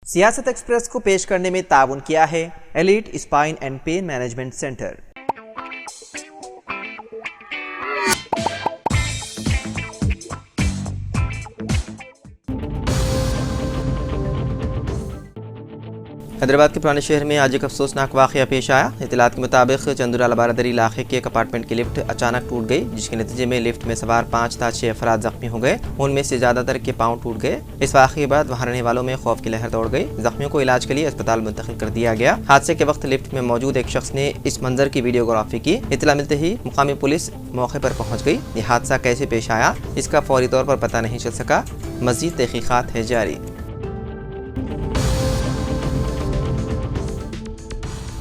सियासत एक्सप्रेस को पेश करने में ताउन किया है elite spine and pain management centre. Hyderabad के पुराने शहर में आज एक अफसोसनाक वाक़या पेश आया। इत्तलात के मुताबिक चंदुराला बारादरी इलाके के एक अपार्टमेंट की लिफ्ट अचानक टूट गई, जिसके नतीजे में लिफ्ट में सवार 5 था 6 अफराद जख्मी हो गए। उनमें से ज़्यादातर के पाँव टूट गए। इस वाक़े के बाद वहाँ रहने वालों में खौफ की लहर दौड़ गई। जख्मियों को इलाज के लिए अस्पताल मुंतकिल कर दिया गया। हादसे के वक्त लिफ्ट में मौजूद एक शख्स ने इस मंजर की वीडियोग्राफी की। इत्तला मिलते ही मुकामी पुलिस मौके पर पहुँच गई। ये हादसा कैसे पेश आया, इसका फौरी तौर पर पता नहीं चल सका। मज़ीद तहकीक़ात है जारी।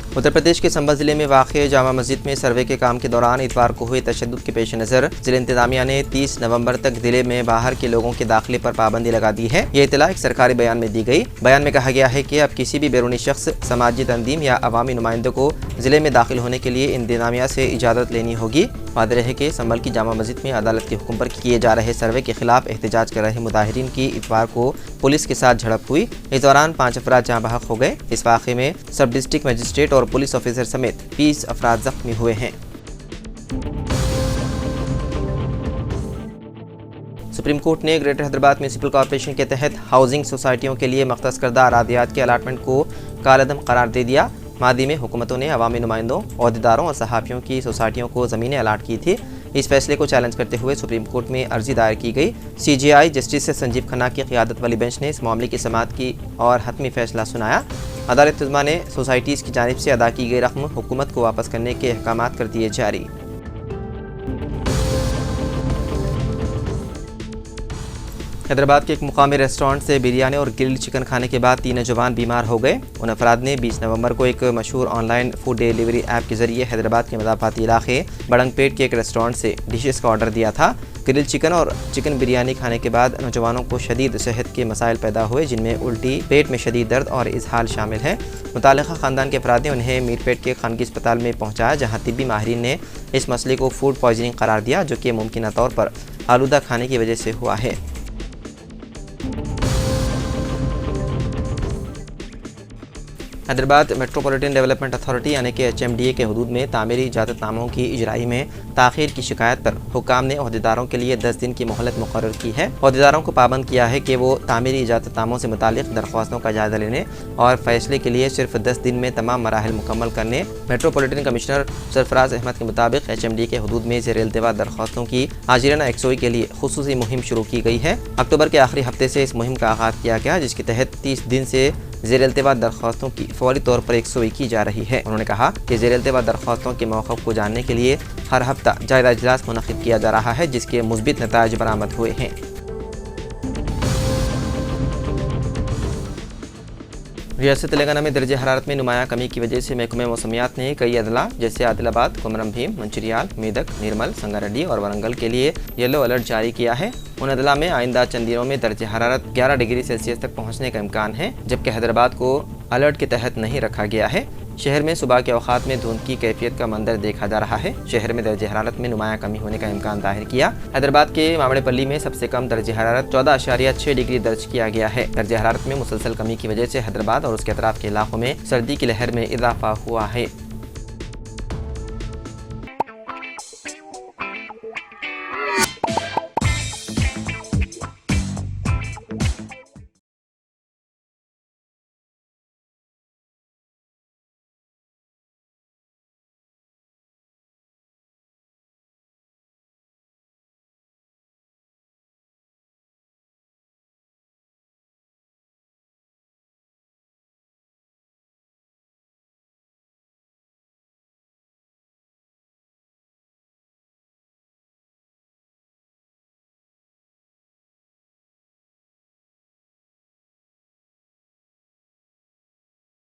उत्तर प्रदेश के संभल जिले में वाक़ जामा मस्जिद में सर्वे के काम के दौरान इतवार को हुए तशद्दुद के पेश नज़र जिला इंतजामिया ने 30 नवंबर तक जिले में बाहर के लोगों के दाखिले पर पाबंदी लगा दी है। ये इतला एक सरकारी बयान में दी गई। बयान में कहा गया है कि अब किसी भी बैरूनी शख्स, समाजी तंजीम या अवामी नुमाइंदों को जिले में दाखिल होने के लिए इंतजामिया से इजाज़त लेनी होगी। वादे रहे कि संभल की जामा मस्जिद में अदालत के हुक्म पर किए जा रहे सर्वे के खिलाफ एहतजाज कर रहे मुजाहिरीन की इतवार को पुलिस के साथ झड़प हुई। इस दौरान 5 अफराद जहाँ बहक हो गए। इस वाक़े में सब डिस्ट्रिक्ट मजिस्ट्रेट और पुलिस ऑफिसर समेत 20 अफराद जख्मी हुए हैं। सुप्रीम कोर्ट ने ग्रेटर हैदराबाद म्यूनिसिपल कॉरपोरेशन के तहत हाउसिंग सोसाइटियों के लिए मख्तस करदा अरादियात के अलाटमेंट को कालअदम करार दे दिया। मादी में हुकूमतों ने अवामी नुमाइंदों, ओहदेदारों और सहाफ़ियों की सोसाइटियों को ज़मीनें अलाट की थी। इस फैसले को चैलेंज करते हुए सुप्रीम कोर्ट में अर्जी दायर की गई। CJI जस्टिस संजीव खन्ना की क़ियादत वाली बेंच ने इस मामले की समाअत की और हतमी फैसला सुनाया। अदालत तुज़मा ने सोसाइटीज़ की जानिब से अदा की गई रकम हुकूमत को वापस करने के अहकामात कर दिए जारी। हैदराबाद के एक मुकामी रेस्टोरेंट से बिरयानी और ग्रिल्ड चिकन खाने के बाद 3 नौजवान बीमार हो गए। उन अफराद ने 20 नवंबर को एक मशहूर ऑनलाइन फूड डिलीवरी ऐप के जरिए हैदराबाद के मदाफाती इलाके बड़ंगपेट के एक रेस्टोरेंट से डिशेस का ऑर्डर दिया था। ग्रिल्ड चिकन और चिकन बिरयानी खाने के बाद नौजवानों को शदीद सेहत के मसाइल पैदा हुए, जिनमें उल्टी, पेट में शदीद दर्द और इजहाल शामिल है। मुतालिका ख़ानदान के अफराद ने उन्हें मीरपेट के खानगी अस्पताल में पहुँचाया, जहाँ तिब्बी माहिरीन ने इस मसले को फूड पॉइजनिंग करार दिया, जो कि मुमकिन तौर पर आलूदा खाने की वजह से हुआ है। हैदराबाद मेट्रोपॉलिटन डेवलपमेंट अथॉरिटी यानी कि HMDA के हदूद में तामीरी इजाज़तनामों की इजराई में ताख़ीर की शिकायत पर हुकाम ने ओहदेदारों के लिए 10 दिन की मोहलत मुकर्रर की है। ओहदेदारों को पाबंद किया है कि वो तामीरी इजाज़तनामों से मुतालिक दरख्वास्तों का जायज़ा लेने और फैसले के लिए सिर्फ 10 दिन में तमाम मराहिल मुकम्मल करने। मेट्रोपॉलिटन कमिश्नर सरफराज अहमद के मुताबिक HMDA के हदूद में ज़ेर इल्तिवा दरख्वास्तों की आजिराना यकसोई के लिए खुसूसी मुहिम शुरू की गई है। अक्टूबर के आखिरी हफ्ते से इस मुहिम का आगाज़ किया गया, जिसके तहत 30 दिन से ज़ेर इल्तिवा दरख्वास्तों की फौरी तौर पर यकसोई की जा रही है। उन्होंने कहा कि ज़ेर इल्तिवा दरख्वास्तों के मौक़िफ़ को जानने के लिए हर हफ्ता जायज़ा इजलास मुनक़्क़िद किया जा रहा है, जिसके मुस्बित नताइज बरामद हुए हैं। रियासत तेलंगाना में दर्जे हरारत में नुमाया कमी की वजह से महकमे मौसमियात ने कई अदला जैसे आदिलाबाद, कोमरम भीम, मंचिरियाल, मेदक, निर्मल, संगारेड्डी और वरंगल के लिए येलो अलर्ट जारी किया है। उन अदला में आइंदा चंद दिनों में दर्जे हरारत 11 डिग्री सेल्सियस तक पहुँचने का इम्कान है, जबकि हैदराबाद को अलर्ट के तहत नहीं रखा गया है। शहर में सुबह के औकात में धुंध की कैफियत का मंजर देखा जा रहा है। शहर में दर्जे हरारत में नुमाया कमी होने का इम्कान जाहिर किया। हैदराबाद के मामड़ेपल्ली में सबसे कम दर्जे हरारत 14.6 डिग्री दर्ज किया गया है। दर्जे हरारत में मुसलसल कमी की वजह से हैदराबाद और उसके अतराफ के इलाकों में सर्दी की लहर में इजाफा हुआ है।